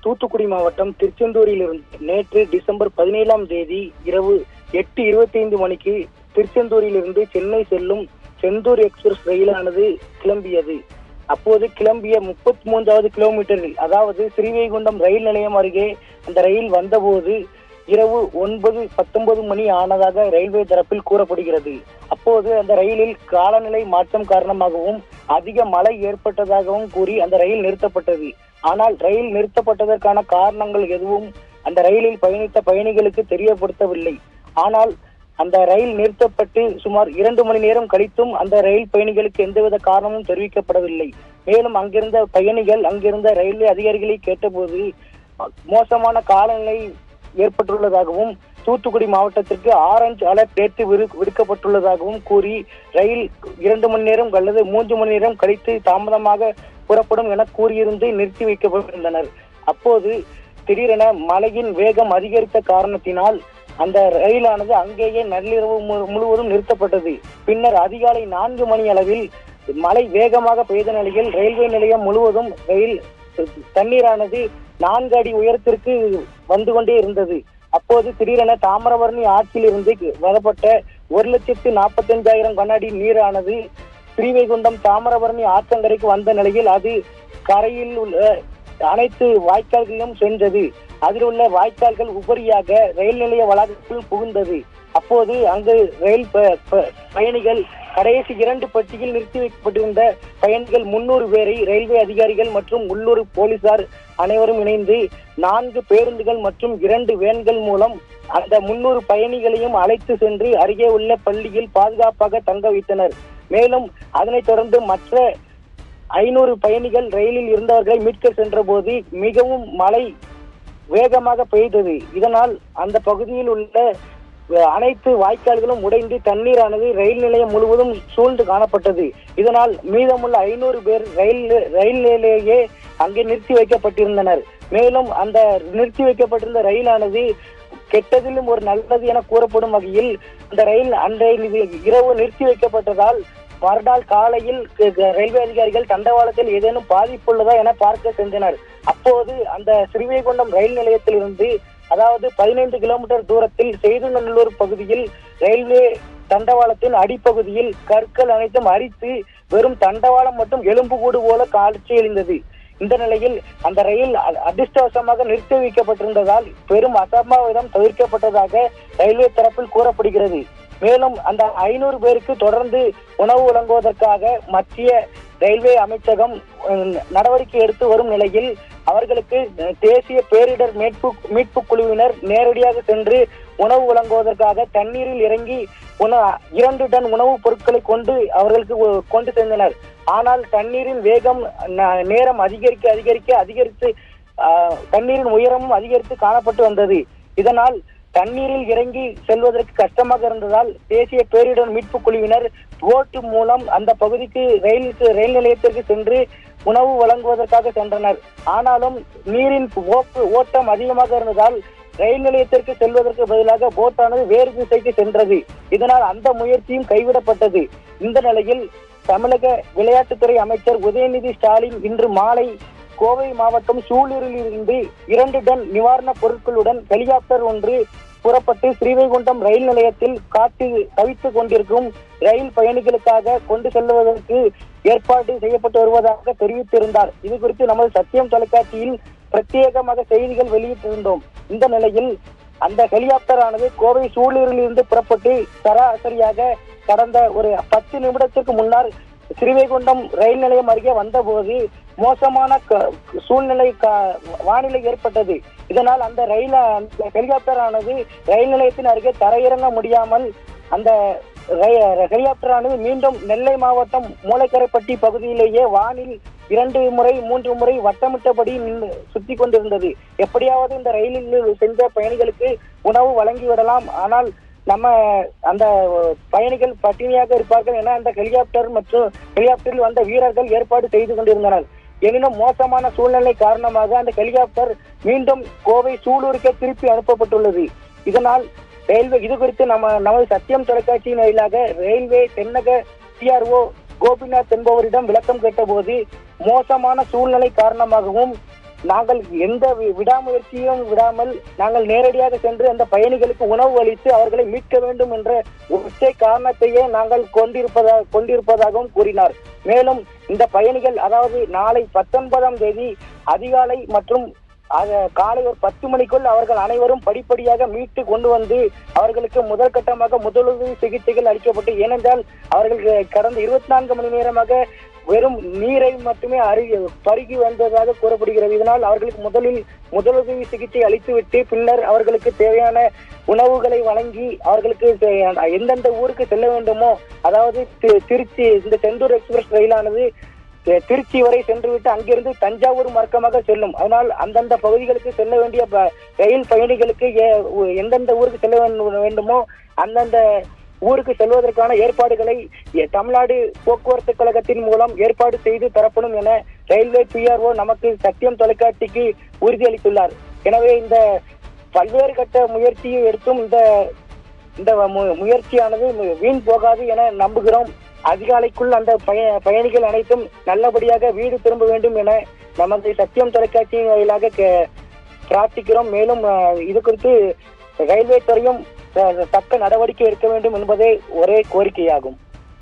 தூத்துக்குடி மாவட்டம் திருச்செந்தூரிலிருந்து நேற்று டிசம்பர் 17ஆம் தேதி இரவு 8:25 மணிக்கு திருச்செந்தூரிலிருந்து சென்னை செல்லும் செந்தூர் எக்ஸ்பிரஸ் ரயிலானது கிளம்பியது. அப்போது கிளம்பிய 33வது கிலோமீட்டரில், அதாவது ஸ்ரீவைகுண்டம் ரயில் நிலையம் அருகே அந்த ரயில் வந்தபோது இரவு 9:19 மணி ஆனதாக ரயில்வே தரப்பில் கூறப்படுகிறது. அப்போது அந்த ரயிலில் காலநிலை மாற்றம் காரணமாகவும் அதிக மழை ஏற்பட்டதாகவும் கூறி அந்த ரயில் நிறுத்தப்பட்டது. ஆனால் ரயில் நிறுத்தப்பட்டதற்கான காரணங்கள் எதுவும் அந்த ரயிலில் பயணித்த பயணிகளுக்கு தெரியப்படுத்தவில்லை. ஆனால் அந்த ரயில் நிறுத்தப்பட்டு சுமார் 2 மணி நேரம் கழித்தும் அந்த ரயில் பயணிகளுக்கு எந்தவித காரணமும் தெரிவிக்கப்படவில்லை. மேலும் அங்கிருந்த பயணிகள் அங்கிருந்த ரயில்வே அதிகாரிகளை கேட்டபோது மோசமான காலநிலை ஏற்பட்டுள்ளதாகவும் தூத்துக்குடி மாவட்டத்திற்கு ஆரஞ்சு அலர்ட் நேற்று விடுக்கப்பட்டுள்ளதாகவும் கூறி ரயில் 2 மணி நேரம் அல்லது 3 மணி நேரம் கழித்து தாமதமாக புறப்படும் என கூறியிருந்து நிறுத்தி வைக்கப்பட்டிருந்தனர். அப்போது திடீரென மழையின் வேகம் அதிகரித்த காரணத்தினால் அந்த ரயிலானது அங்கேயே நள்ளிரவு முழுவதும் நிறுத்தப்பட்டது. பின்னர் அதிகாலை 4 மணி அளவில் மழை வேகமாக பெய்த நிலையில் ரயில்வே நிலையம் முழுவதும் ரயில் தண்ணீரானது 4 அடி உயரத்திற்கு வந்து கொண்டே இருந்தது. அப்போது திடீரென தாமிரபரணி ஆற்றிலிருந்து வரப்பட்ட 1,45,000 கன அடி நீரானது ஸ்ரீவைகுண்டம் தாமிரபரணி ஆற்றங்கரைக்கு வந்த நிலையில் அது கரையில் உள்ள அனைத்து வாய்க்கால்களிலும் சென்றது. அதில் உள்ள வாய்க்கால்கள் உபரியாக ரயில் நிலைய வளாகத்தில் புகுந்தது. அப்போது அங்கு ரயில் பயணிகள் கடைசி 2 பட்டியில் நிறுத்தி வைக்கப்பட்டிருந்த பயணிகள் 300 பேரை ரயில்வே அதிகாரிகள் மற்றும் உள்ளூர் போலீசார் அனைவரும் இணைந்து 4 பேருந்துகள் மற்றும் 2 வேன்கள் மூலம் அந்த 300 பயணிகளையும் அழைத்து சென்று அருகே உள்ள பள்ளியில் பாதுகாப்பாக தங்க வைத்தனர். மேலும் அதனைத் தொடர்ந்து மற்ற 500 பயணிகள் ரயிலில் இருந்தவர்களை மீட்க சென்ற போது மிகவும் மழை வேகமாக பெய்தது. இதனால் அந்த பகுதியில் உள்ள அனைத்து வாய்க்கால்களும் உடைந்து தண்ணீரானது ரயில் நிலையம் முழுவதும் சூழ்ந்து காணப்பட்டது. இதனால் மீதமுள்ள 500 பேர் ரயில் நிலையிலேயே அங்கே நிறுத்தி வைக்கப்பட்டிருந்தனர். மேலும் அந்த நிறுத்தி வைக்கப்பட்டிருந்த ரயிலானது கெட்டதிலும் ஒரு நல்லது என கூறப்படும் வகையில் அந்த ரயில் அன்றைய இரவு நிறுத்தி வைக்கப்பட்டதால் மறுநாள் காலையில் ரயில்வே அதிகாரிகள் தண்டவாளத்தில் ஏதேனும் பாதிப்பு உள்ளதா என பார்க்க சென்றனர். அப்போது அந்த ஸ்ரீவைகுண்டம் ரயில் நிலையத்திலிருந்து, அதாவது 15 கிலோமீட்டர் தூரத்தில் செய்துநல்லூர் பகுதியில் ரயில்வே தண்டவாளத்தின் அடிப்பகுதியில் கற்கள் அனைத்தும் அரித்து வெறும் தண்டவாளம் மற்றும் எலும்புக்கூடு போல காட்சியளித்தது. இந்த நிலையில் அந்த ரயில் அதிர்ஷ்டவசமாக நிறுத்தி வைக்கப்பட்டிருந்ததால் பெரும் அசம்பாவிதம் தவிர்க்கப்பட்டதாக ரயில்வே தரப்பில் கூறப்படுகிறது. மேலும் அந்த 500 பேருக்கு தொடர்ந்து உணவு வழங்குவதற்காக மத்திய ரயில்வே அமைச்சகம் நடவடிக்கை எடுத்து வரும் நிலையில் அவர்களுக்கு தேசிய பேரிடர் மீட்பு குழுவினர் நேரடியாக சென்று உணவு வழங்குவதற்காக தண்ணீரில் இறங்கி 2 டன் உணவுப் பொருட்களை அவர்களுக்கு கொண்டு சென்றனர். ஆனால் தண்ணீரின் வேகம் நேரம் அதிகரித்து தண்ணீரின் உயரமும் அதிகரித்து காணப்பட்டு வந்தது. இதனால் தண்ணீரில் இறங்கி செல்வதற்கு கஷ்டமாக இருந்ததால் தேசிய பேரிடர் மீட்பு குழுவினர் போட்டு மூலம் அந்த பகுதிக்கு ரயில் நிலையத்திற்கு சென்று உணவு வழங்குவதற்காக சென்றனர். ஆனாலும் நீரின் ஓட்டம் அதிகமாக இருந்ததால் ரயில் நிலையத்திற்கு செல்வதற்கு பதிலாக போட்டானது வேறு திசைக்கு சென்றது. இதனால் அந்த முயற்சியும் கைவிடப்பட்டது. இந்த நிலையில் தமிழக விளையாட்டுத்துறை அமைச்சர் உதயநிதி ஸ்டாலின் இன்று மாலை கோவை மாவட்டம் சூலூரில் இருந்து 2 டன் நிவாரணப் பொருட்களுடன் ஹெலிகாப்டர் ஒன்று புறப்பட்டு ஸ்ரீவைகுண்டம் ரயில் நிலையத்தில் தவித்துக் கொண்டிருக்கும் ரயில் பயணிகளுக்காக கொண்டு செல்வதற்கு ஏற்பாடு செய்யப்பட்டு வருவதாக தெரிவித்திருந்தார். இது குறித்து நமது சத்தியம் தொலைக்காட்சியில் பிரத்யேகமாக செய்திகள் வெளியிட்டிருந்தோம். இந்த நிலையில் அந்த ஹெலிகாப்டர் ஆனது கோவை சூலூரில் இருந்து புறப்பட்டு சராசரியாக கடந்த ஒரு 10 நிமிடத்திற்கு முன்னர் ஸ்ரீவைகுண்டம் ரயில் நிலையம் அருகே வந்தபோது மோசமான வானிலை ஏற்பட்டது. இதனால் அந்த ஹெலிகாப்டர் ஆனது ரயில் நிலையத்தின் அருகே தரையிறங்க முடியாமல் அந்த ஹெலிகாப்டர் ஆனது மீண்டும் நெல்லை மாவட்டம் மூளைக்கரைப்பட்டி பகுதியிலேயே வானில் 2 முறை 3 முறை வட்டமிட்டபடி சுத்தி கொண்டிருந்தது. எப்படியாவது இந்த ரயிலில் சென்ற பயணிகளுக்கு உணவு வழங்கிவிடலாம், ஆனால் நம்ம அந்த பயணிகள் பட்டினியாக இருப்பார்கள் என அந்த ஹெலிகாப்டரில் வந்த வீரர்கள் ஏற்பாடு செய்து கொண்டிருந்தனர். எனினும் மோசமான சூழ்நிலை காரணமாக அந்த ஹெலிகாப்டர் மீண்டும் கோவை சூலூருக்கே திருப்பி அனுப்பப்பட்டுள்ளது. இதனால் ரயில்வே இது குறித்து நமது சத்தியம் தொலைக்காட்சியின் வாயிலாக ரயில்வே தென்னக CRO கோபிநாத் என்பவரிடம் விளக்கம் கேட்டபோது மோசமான சூழ்நிலை காரணமாகவும் நாங்கள் எந்த விடாமுயற்சியும் விடாமல் நாங்கள் நேரடியாக சென்று அந்த பயணிகளுக்கு உணவு அளித்து அவர்களை மீட்க வேண்டும் என்ற ஒற்றை காரணத்தையே நாங்கள் கொண்டிருப்பதாகவும் கூறினார். மேலும் இந்த பயணிகள் அதாவது நாளை 19ஆம் தேதி அதிகாலை மற்றும் காலை ஒரு 10 மணிக்குள் அவர்கள் அனைவரும் படிப்படியாக மீட்டு கொண்டு வந்து அவர்களுக்கு முதல் கட்டமாக முதலுதவி சிகிச்சைகள் அளிக்கப்பட்டு, ஏனென்றால் அவர்கள் கடந்த 24 மணி நேரமாக வெறும் நீரை மட்டுமே பருகி வந்ததாக கூறப்படுகிறது. இதனால் அவர்களுக்கு முதலில் முதலுதவி சிகிச்சை அளித்துவிட்டு பின்னர் அவர்களுக்கு தேவையான உணவுகளை வழங்கி அவர்களுக்கு எந்தெந்த ஊருக்கு செல்ல வேண்டுமோ, அதாவது திருச்சி இந்த செந்தூர் எக்ஸ்பிரஸ் ரயிலானது திருச்சி வரை சென்றுவிட்டு அங்கிருந்து தஞ்சாவூர் மார்க்கமாக செல்லும். அதனால் அந்தந்த பகுதிகளுக்கு செல்ல வேண்டிய ரயில் பயணிகளுக்கு எந்தெந்த ஊருக்கு செல்ல வேண்டுமோ அந்தந்த ஊருக்கு செல்வதற்கான ஏற்பாடுகளை தமிழ்நாடு போக்குவரத்து கழகத்தின் மூலம் ஏற்பாடு செய்து தரப்படும் என ரயில்வே PRO நமக்கு சத்தியம் தொலைக்காட்சிக்கு உறுதியளித்துள்ளார். எனவே இந்த பல்வேறு கட்ட முயற்சியை எடுத்தும் இந்த முயற்சியானது வீண் போகாது என நம்புகிறோம். அதிகாலைக்குள் அந்த பயணிகள் அனைத்தும் நல்லபடியாக வீடு திரும்ப வேண்டும் என நமது சத்தியம் தொலைக்காட்சியின் வாயிலாக பிரார்த்திக்கிறோம். மேலும் இது குறித்து ரயில்வே துறையும் தக்க நடவடிக்கை எடுக்க வேண்டும் என்பதே ஒரே கோரிக்கையாகும்.